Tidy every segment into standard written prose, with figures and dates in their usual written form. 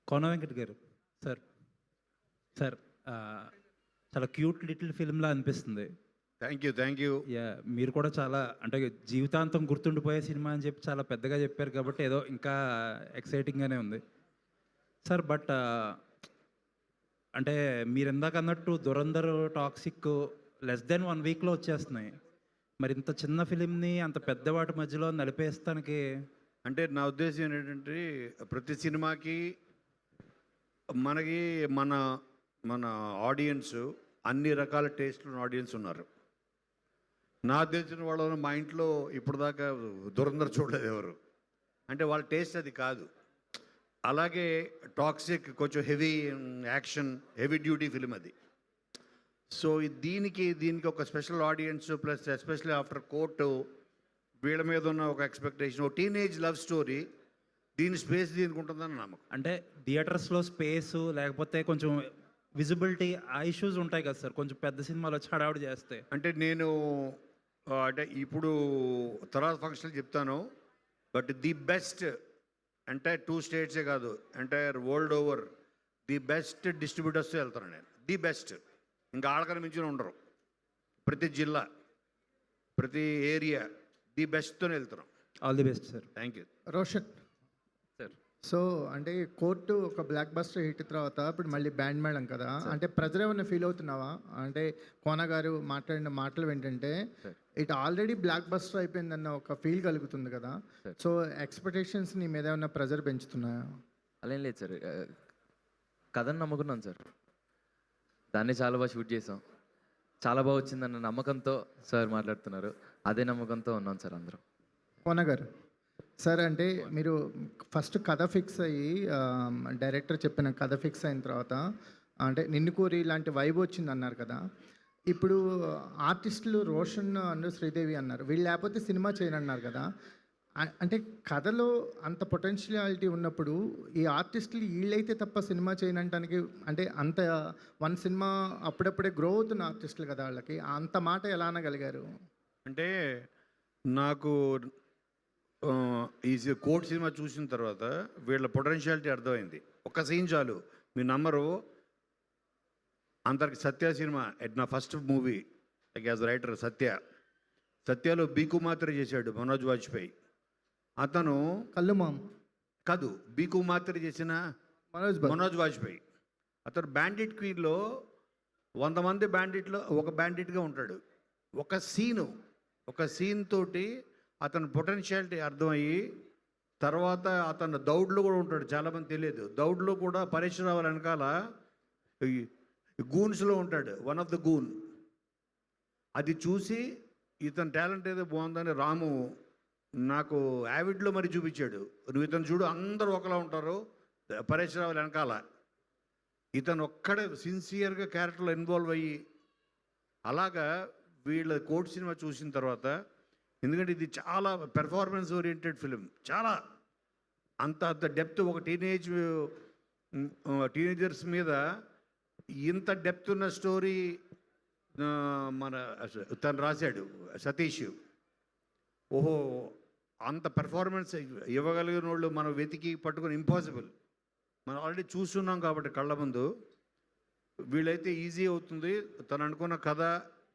కోన వెంకట్ గారు sir sir చాలా cute little ఫిల్మ్లా అనిపిస్తుంది. Thank you. యా మీరు కూడా చాలా అంటే జీవితాంతం గుర్తుండిపోయే సినిమా అని చెప్పి చాలా పెద్దగా చెప్పారు కాబట్టి ఏదో ఇంకా ఎక్సైటింగ్గానే ఉంది సార్. బట్ అంటే మీరు ఇందాక అన్నట్టు దురంధర్ టాక్సిక్ లెస్ దెన్ 1 వీక్లో వచ్చేస్తున్నాయి. మరి ఇంత చిన్న ఫిలింని అంత పెద్దవాటి మధ్యలో నలిపేస్తానికి అంటే నా ఉద్దేశం ఏంటంటే ప్రతి సినిమాకి మనకి మన మన ఆడియన్స్ అన్ని రకాల టేస్ట్లు ఉన్న ఆడియన్స్ ఉన్నారు. నా తెలిసిన వాళ్ళు మా ఇంట్లో ఇప్పుడు దాకా దురంధర్ చూడలేదు ఎవరు. అంటే వాళ్ళ టేస్ట్ అది కాదు. అలాగే టాక్సిక్ కొంచెం heavy action heavy duty film అది. సో దీనికి ఒక special audience plus especially after court వీళ్ళ మీద ఉన్న ఒక ఎక్స్పెక్టేషన్, ఒక టీనేజ్ లవ్ స్టోరీ, దీని స్పేస్ దీనికి ఉంటుందని నమ్మకం. అంటే థియేటర్స్లో స్పేసు లేకపోతే కొంచెం విజిబిలిటీ ఆ ఇష్యూస్ ఉంటాయి కదా సార్, కొంచెం పెద్ద సినిమాలు వచ్చి హడావుడి చేస్తే. అంటే నేను అంటే ఇప్పుడు తర్వాత ఫంక్షన్లు చెప్తాను. బట్ ది బెస్ట్ ఎంటైర్ 2 స్టేట్సే కాదు, entire world over the best distributors వెళ్తాను నేను. ది బెస్ట్, ఇంకా ఆడకని మించిన ఉండరు. ప్రతి జిల్లా ప్రతి ఏరియా ది బెస్ట్తోనే వెళ్తున్నాం. All the best sir. Thank you. Roshan sir so అంటే కోర్టు ఒక బ్లాక్ బస్టర్ హిట్ తర్వాత ఇప్పుడు మళ్ళీ బ్యాండ్ మేళం కదా, అంటే ప్రజలు ఏమైనా ఫీల్ అవుతున్నావా? అంటే కోన గారు మాట్లాడిన మాటలు ఏంటంటే ఇట్ ఆల్రెడీ బ్లాక్ బస్టర్ అయిపోయిందన్న ఒక ఫీల్ కలుగుతుంది కదా. సో ఎక్స్పెక్టేషన్స్ నీ మీద ఏమైనా ప్రెజర్ పెంచుతున్నాయా? అలా ఏం లేదు సార్, కథను నమ్ముకున్నాను సార్. దాన్ని చాలా బాగా షూట్ చేసాం, చాలా బాగా వచ్చిందన్న నమ్మకంతో సార్ మాట్లాడుతున్నారు. అదే నమ్మకంతో ఉన్నాం సార్ అందరం. కోన గారు సార్, అంటే మీరు ఫస్ట్ కథ ఫిక్స్ అయ్యి డైరెక్టర్ చెప్పిన కథ ఫిక్స్ అయిన తర్వాత అంటే నిన్ను కోరి ఇలాంటి వైబ్ వచ్చింది అన్నారు కదా. ఇప్పుడు ఆర్టిస్టులు రోషన్ అండ్ శ్రీదేవి అన్నారు, వీళ్ళు లేకపోతే సినిమా చేయనన్నారు కదా. అంటే కథలో అంత పొటెన్షియాలిటీ ఉన్నప్పుడు ఈ ఆర్టిస్టులు వీళ్ళైతే తప్ప సినిమా చేయనంటానికి అంటే అంత 1 సినిమా అప్పుడప్పుడే గ్రో అవుతున్న ఆర్టిస్టులు కదా, వాళ్ళకి అంత మాట ఎలా అనగలిగారు? అంటే నాకు ఈ కోర్ట్ సినిమా చూసిన తర్వాత వీళ్ళ పొటెన్షియాలిటీ అర్థమైంది. ఒక సీన్ చాలు, మీ నమ్మరు. అందరికి సత్య సినిమా నా ఫస్ట్ మూవీ యాజ్ రైటర్. సత్యలో బీకు మాత్ర చేశాడు మనోజ్ వాజ్పేయి. అతను కళ్ళు మామ కాదు, బీకు మాత్ర చేసిన మనోజ్ వాజ్పేయి. అతను బ్యాండిట్ క్వీన్లో 100 మంది బ్యాండిట్లో ఒక బ్యాండిట్గా ఉంటాడు. ఒక సీన్ తోటి అతని పొటెన్షియాలిటీ అర్థమయ్యి తర్వాత అతను దౌడ్లో కూడా ఉంటాడు. చాలామంది తెలియదు, దౌడ్లో కూడా పరేష్ రావు వెనకాల గూన్స్లో ఉంటాడు, వన్ ఆఫ్ ద గూన్. అది చూసి ఇతని టాలెంట్ ఏదో బాగుందని రాము నాకు యావిడ్లో మరి చూపించాడు. నువ్వు ఇతను చూడు, అందరూ ఒకలా ఉంటారు పరేష్ రావు వెనకాల. ఇతను ఒక్కడే సిన్సియర్గా క్యారెక్టర్లో ఇన్వాల్వ్ అయ్యి అలాగా వీళ్ళ కోర్ట్ సినిమా చూసిన తర్వాత, ఎందుకంటే ఇది చాలా పెర్ఫార్మెన్స్ ఓరియంటెడ్ ఫిలిం, చాలా అంత డెప్త్. ఒక టీనేజర్స్ మీద ఇంత డెప్త్ ఉన్న స్టోరీ మన తను రాశాడు సతీష్. ఓహో, అంత పెర్ఫార్మెన్స్ ఇవ్వగలిగిన వాళ్ళు మనం వెతికి పట్టుకొని ఇంపాసిబుల్. మనం ఆల్రెడీ చూస్తున్నాం కాబట్టి కళ్ళ ముందు. వీళ్ళైతే ఈజీ అవుతుంది, తను అనుకున్న కథ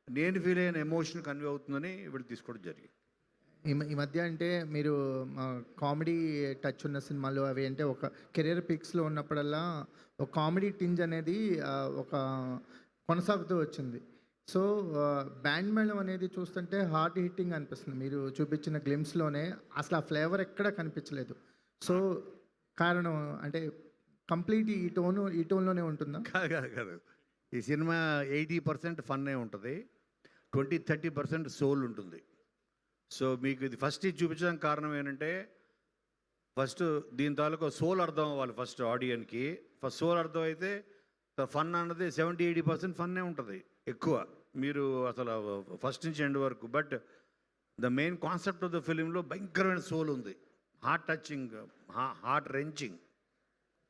నేను ఫీల్ అయిన ఎమోషన్ కన్వే అవుతుందని వీళ్ళు తీసుకోవడం జరిగింది. ఈ మధ్య అంటే మీరు కామెడీ టచ్ ఉన్న సినిమాలు అవి అంటే ఒక కెరియర్ పిక్స్లో ఉన్నప్పుడల్లా ఒక కామెడీ టింజ్ అనేది ఒక కొనసాగుతూ వచ్చింది. సో బ్యాండ్ మేళం అనేది చూస్తుంటే హార్ట్ హిట్టింగ్ అనిపిస్తుంది. మీరు చూపించిన గ్లిమ్స్లోనే అసలు ఆ ఫ్లేవర్ ఎక్కడ కనిపించలేదు. సో కారణం అంటే కంప్లీట్ ఈ టోన్లోనే ఉంటుందా? కాదు, ఈ సినిమా 80% ఫన్నే ఉంటుంది, 20-30% సోల్ ఉంటుంది. సో మీకు ఇది ఫస్ట్ ఇది చూపించడానికి కారణం ఏంటంటే ఫస్ట్ దీని తాలూకా సోల్ అర్థం అవ్వాలి ఫస్ట్ ఆడియన్కి. ఫస్ట్ సోల్ అర్థం అయితే ఫన్ అన్నది 70-80% ఫన్నే ఉంటుంది ఎక్కువ, మీరు అసలు ఫస్ట్ నుంచి ఎండ్ వరకు. But the main concept of the ఫిలింలో భయంకరమైన సోల్ ఉంది, హార్ట్ టచింగ్, హార్ట్ రెంచింగ్.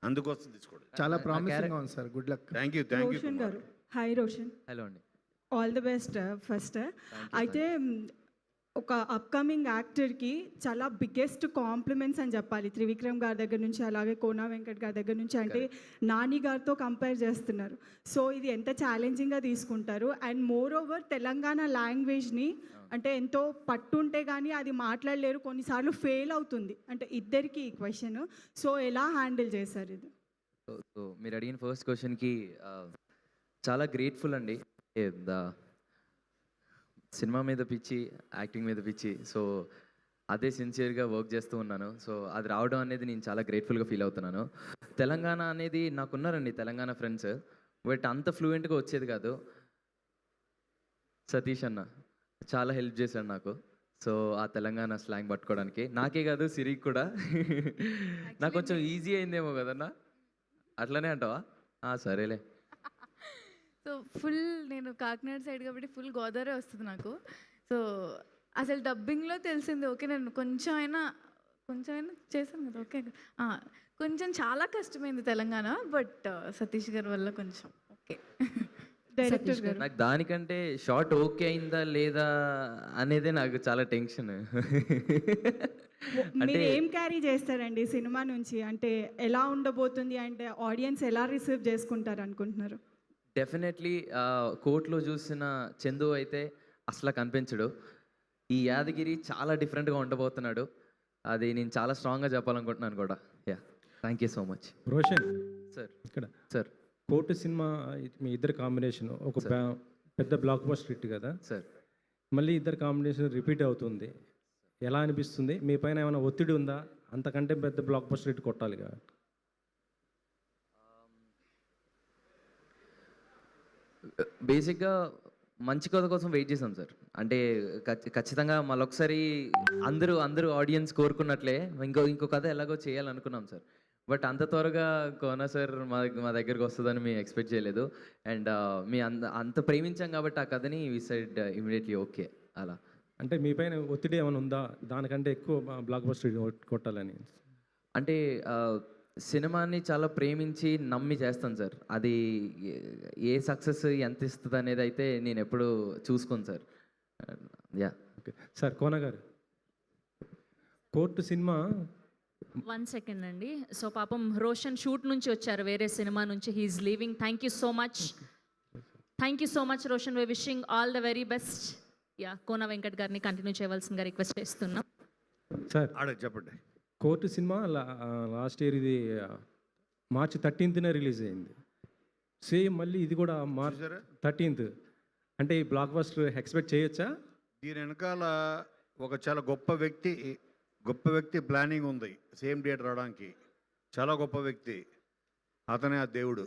అందుకోసం తీసుకోండి. చాలా ప్రామిసింగ్ ఉంది sir. Good luck. Thank you. Roshan గారు, హాయ్ రోషన్. హలో అండి. All the best first. అయితే ఒక అప్కమింగ్ యాక్టర్కి చాలా బిగ్గెస్ట్ కాంప్లిమెంట్స్ అని చెప్పాలి. త్రివిక్రమ్ గారి దగ్గర నుంచి, అలాగే కోనా వెంకట్ గారి దగ్గర నుంచి. అంటే నాని గారితో కంపేర్ చేస్తున్నారు. సో ఇది ఎంత ఛాలెంజింగ్గా తీసుకుంటారు. అండ్ మోర్ ఓవర్ తెలంగాణ లాంగ్వేజ్ని అంటే ఎంతో పట్టుంటే కానీ అది మాట్లాడలేరు, కొన్నిసార్లు ఫెయిల్ అవుతుంది. అంటే ఇద్దరికి ఈ క్వశ్చన్. సో ఎలా హ్యాండిల్ చేశారు ఇది? సో మీరు అడిగిన ఫస్ట్ క్వశ్చన్కి చాలా గ్రేట్ఫుల్ అండి. సినిమా మీద పిచ్చి, యాక్టింగ్ మీద పిచ్చి. సో అదే సిన్సియర్గా వర్క్ చేస్తూ ఉన్నాను. సో అది రావడం అనేది నేను చాలా గ్రేట్ఫుల్గా ఫీల్ అవుతున్నాను. తెలంగాణ అనేది నాకున్నారండి తెలంగాణ ఫ్రెండ్స్, బట్ అంత ఫ్లూయెంట్గా వచ్చేది కాదు. సతీష్ అన్న చాలా హెల్ప్ చేశాడు నాకు. సో ఆ తెలంగాణ స్లాంగ్ పట్టుకోవడానికి నాకే కాదు సిరికి కూడా నాకు కొంచెం ఈజీ అయిందేమో కదన్నా, అట్లనే అంటావా? సరేలే. సో ఫుల్ నేను కాకినాడ సైడ్ కాబట్టి ఫుల్ గోదావరి వస్తుంది నాకు. సో అసలు డబ్బింగ్లో తెలిసింది ఓకే, నేను కొంచెం అయినా చేశాను కదా ఓకే. కొంచెం చాలా కష్టమైంది తెలంగాణ, బట్ సతీష్ గారి వల్ల కొంచెం ఓకే. డైరెక్టర్ గారు నాకు దానికంటే షార్ట్ ఓకే అయిందా లేదా అనేదే నాకు చాలా టెన్షన్. మీరు ఏం క్యారీ చేస్తారండి సినిమా నుంచి? అంటే ఎలా ఉండబోతుంది, అంటే ఆడియన్స్ ఎలా రిసీవ్ చేసుకుంటారు అనుకుంటున్నారు? డెఫినెట్లీ కోర్టులో చూసిన చందు అయితే అసలు కనిపించడు. ఈ యాదగిరి చాలా డిఫరెంట్గా ఉండబోతున్నాడు. అది నేను చాలా స్ట్రాంగ్గా చెప్పాలనుకుంటున్నాను కూడా. Yeah, thank you so much. Roshan sir. ఇక్కడ సార్. కోర్టు సినిమా మీ ఇద్దరు కాంబినేషన్ ఒక పెద్ద బ్లాక్ బస్టర్ హిట్ కదా సార్. మళ్ళీ ఇద్దరు కాంబినేషన్ రిపీట్ అవుతుంది, ఎలా అనిపిస్తుంది? మీ పైన ఏమైనా ఒత్తిడి ఉందా? అంతకంటే పెద్ద బ్లాక్ బస్టర్ హిట్ కొట్టాలి కదా. బేసిక్గా మంచి కథ కోసం వెయిట్ చేసాం సార్. అంటే ఖచ్చితంగా మళ్ళొకసారి అందరూ ఆడియన్స్ కోరుకున్నట్లే ఇంకో కథ ఎలాగో చేయాలనుకున్నాం సార్. బట్ అంత త్వరగా కోనా సార్ మా దగ్గరికి వస్తుందని మేము ఎక్స్పెక్ట్ చేయలేదు. అండ్ మీ అంత ప్రేమించాం కాబట్టి ఆ కథని వి సైడ్ ఇమీడియట్లీ ఓకే. అలా అంటే మీ పైన ఒత్తిడి ఏమైనా ఉందా దానికంటే ఎక్కువ బ్లాక్ బస్టర్ హిట్ కొట్టాలని? అంటే సినిమాని చాలా ప్రేమించి నమ్మి చేస్తాను సార్. అది ఏ సక్సెస్ ఎంత ఇస్తుంది అనేది అయితే నేను ఎప్పుడు చూసుకోను sir. Yeah. Okay sir. Kona గారు, కోర్టు సినిమా 1 సెకండ్ అండి. సో పాపం రోషన్ షూట్ నుంచి వచ్చారు, వేరే సినిమా నుంచి. He's leaving. Thank you so much Roshan. We wishing all the very best. Yeah, Kona Venkat గారిని కంటిన్యూ చేయవలసిందిగా రిక్వెస్ట్ చేస్తున్నాం. సార్ చెప్పండి. కోర్టు సినిమా లాస్ట్ ఇయర్ ఇది మార్చి 13th రిలీజ్ అయింది. సేమ్ మళ్ళీ ఇది కూడా మార్చ్ 13th. అంటే ఈ బ్లాక్ బస్టర్ ఎక్స్పెక్ట్ చేయొచ్చా? దీని వెనకాల ఒక చాలా గొప్ప వ్యక్తి ప్లానింగ్ ఉంది సేమ్ డేట్ రావడానికి. చాలా గొప్ప వ్యక్తి, అతనే ఆ దేవుడు.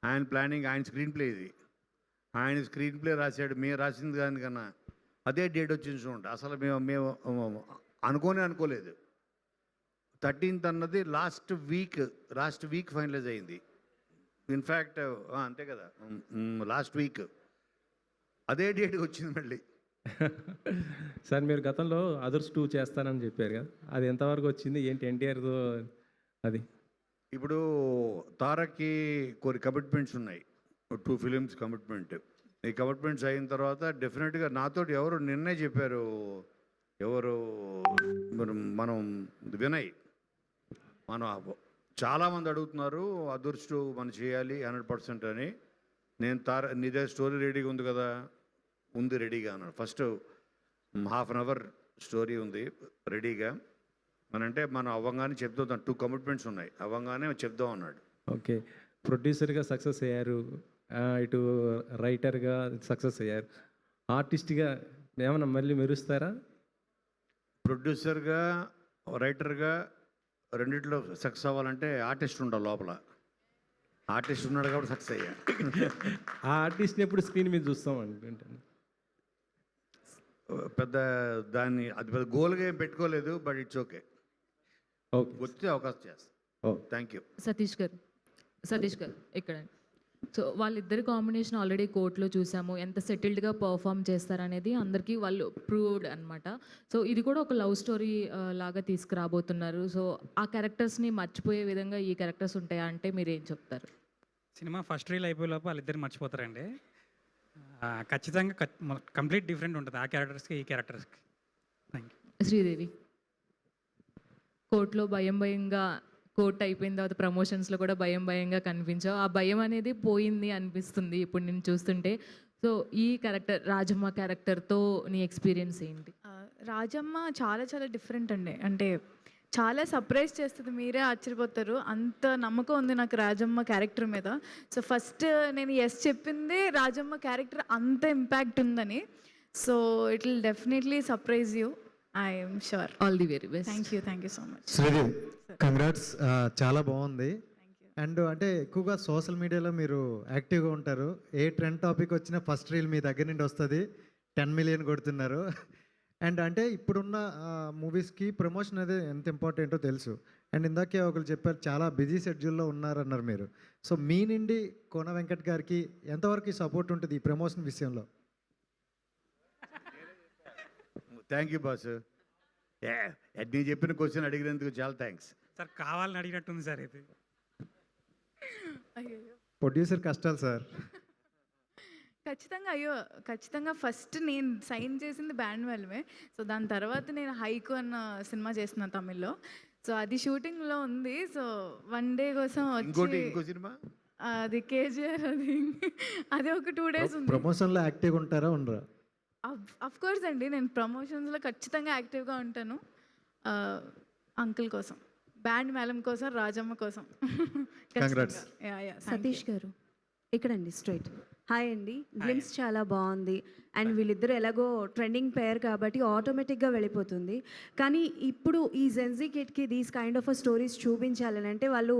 ఆయన ప్లానింగ్, ఆయన స్క్రీన్ ప్లే ఇది. ఆయన స్క్రీన్ ప్లే రాశాడు, మేము రాసింది దానికన్నా అదే డేట్ వచ్చింది చూడండి. అసలు మేము అనుకోలేదు. 13th అన్నది లాస్ట్ వీక్ ఫైనలైజ్ అయింది. ఇన్ఫ్యాక్ట్ అంతే కదా, లాస్ట్ వీక్ అదే డేట్కి వచ్చింది మళ్ళీ. సార్ మీరు గతంలో అదర్స్ 2 చేస్తానని చెప్పారు కదా, అది ఎంతవరకు వచ్చింది? ఏంటి ఎన్టీఆర్తో అది? ఇప్పుడు తారక్కి కొన్ని కమిట్మెంట్స్ ఉన్నాయి, 2 ఫిలిమ్స్ కమిట్మెంట్. ఈ కమిట్మెంట్స్ అయిన తర్వాత డెఫినెట్గా నాతోటి ఎవరు నిన్నే చెప్పారు, మనం వినయ్, చాలామంది అడుగుతున్నారు అదృష్టు మనం చేయాలి 100% అని. నేను నీదే స్టోరీ రెడీగా ఉంది కదా? ఉంది, రెడీగా అన్నాడు. ఫస్ట్ ½ an hour స్టోరీ ఉంది రెడీగా. అంటే మనం అవ్వంగానే చెప్తాం, 2 కమిట్మెంట్స్ ఉన్నాయి, అవ్వంగానే చెప్దాం అన్నాడు. ఓకే. ప్రొడ్యూసర్గా సక్సెస్ అయ్యారు, ఇటు రైటర్గా సక్సెస్ అయ్యారు, ఆర్టిస్ట్గా ఏమన్నా మళ్ళీ మెరుస్తారా? ప్రొడ్యూసర్గా రైటర్గా రెండిట్లో సక్సెస్ అవ్వాలంటే ఆర్టిస్ట్ ఉండాలి లోపల. ఆర్టిస్ట్ ఉన్నాడు కాబట్టి సక్సెస్ అయ్యా. ఆ ఆర్టిస్ట్ని ఎప్పుడు స్క్రీన్ మీద చూస్తాం అనుకుంటాను. అది పెద్ద గోల్గా ఏం పెట్టుకోలేదు, బట్ ఇట్స్ ఓకే. ఓకే, వచ్చే అవకాశం చేస్తాం. Thank you. సతీష్ గారు ఇక్కడ. సో వాళ్ళిద్దరి కాంబినేషన్ ఆల్రెడీ కోర్టులో చూసాము, ఎంత సెటిల్డ్గా పర్ఫామ్ చేస్తారనేది అందరికీ వాళ్ళు ప్రూవ్డ్ అనమాట. సో ఇది కూడా ఒక లవ్ స్టోరీ లాగా తీసుకురాబోతున్నారు. సో ఆ క్యారెక్టర్స్ని మర్చిపోయే విధంగా ఈ క్యారెక్టర్స్ ఉంటాయా అంటే మీరు ఏం చెప్తారు? సినిమా ఫస్ట్ రీల్ అయిపోయేలోపు వాళ్ళిద్దరు మర్చిపోతారండి. ఖచ్చితంగా కంప్లీట్ డిఫరెంట్ ఉంటుంది ఆ క్యారెక్టర్స్కి ఈ క్యారెక్టర్స్కి. Thank you. శ్రీదేవి కోర్టులో భయం భయంగా కోర్ట్ అయిపోయిన తర్వాత ప్రమోషన్స్లో కూడా భయం భయంగా కనిపించావు. ఆ భయం అనేది పోయింది అనిపిస్తుంది ఇప్పుడు నేను చూస్తుంటే. సో ఈ క్యారెక్టర్ రాజమ్మ క్యారెక్టర్తో నీ ఎక్స్పీరియన్స్ ఏంటి? రాజమ్మ చాలా చాలా డిఫరెంట్ అండి. అంటే చాలా సర్ప్రైజ్ చేస్తుంది, మీరే ఆశ్చర్యపోతారు. అంత నమ్మకం ఉంది నాకు రాజమ్మ క్యారెక్టర్ మీద. సో ఫస్ట్ నేను ఎస్ చెప్పిందే రాజమ్మ క్యారెక్టర్ అంత ఇంపాక్ట్ ఉందని. So it will definitely surprise you, I'm sure. All the very best. Thank you so much. Sridevi congrats, చాలా బాగుంది. అండ్ అంటే ఎక్కువగా సోషల్ మీడియాలో మీరు యాక్టివ్గా ఉంటారు. ఏ ట్రెండ్ టాపిక్ వచ్చినా ఫస్ట్ రీల్ మీ దగ్గర నుండి వస్తుంది. 10 మిలియన్ కొడుతున్నారు. అండ్ అంటే ఇప్పుడున్న మూవీస్కి ప్రమోషన్ అనేది ఎంత ఇంపార్టెంటో తెలుసు. అండ్ ఇందాకే ఒకరు చెప్పారు చాలా బిజీ షెడ్యూల్లో ఉన్నారన్నారు మీరు. సో మీ నుండి కోన వెంకట్ గారికి ఎంతవరకు సపోర్ట్ ఉంటుంది ఈ ప్రమోషన్ విషయంలో? Thank you boss. నేను చెప్పిన క్వశ్చన్ అడిగినందుకు చాలా థ్యాంక్స్. సార్ కావాలని అడిగినట్టుంది సార్ ఇది. అయ్యో ప్రొడ్యూసర్ కష్టాలు సార్. ఖచ్చితంగా ఫస్ట్ నేను సైన్ చేసింది బ్యాండ్ వెల్వే. సో దాని తర్వాత నేను హైకు అన్న సినిమా చేస్తున్నాను తమిళ్లో. సో అది షూటింగ్లో ఉంది. సో 1 డే కోసం ఇంకో సినిమా అది కేజీఆర్, అది ఒక 2 days ఉంది. ప్రమోషన్లో యాక్టివ్గా ఉంటారా ఉండరా? అఫ్ కోర్స్ అండి, నేను ప్రమోషన్స్లో ఖచ్చితంగా యాక్టివ్గా ఉంటాను. అంకుల్ కోసం, బ్యాండ్ మేళం కోసం, రాజమ్మ కోసం. Congrats. సతీష్ గారు ఇక్కడండి స్ట్రైట్. హాయ్ అండి. గ్లిమ్స్ చాలా బాగుంది అండ్ వీళ్ళిద్దరు ఎలాగో ట్రెండింగ్ పేర్ కాబట్టి ఆటోమేటిక్గా వెళ్ళిపోతుంది. కానీ ఇప్పుడు ఈ జెన్జీ కిడ్కి దీస్ కైండ్ ఆఫ్ స్టోరీస్ చూపించాలని అంటే వాళ్ళు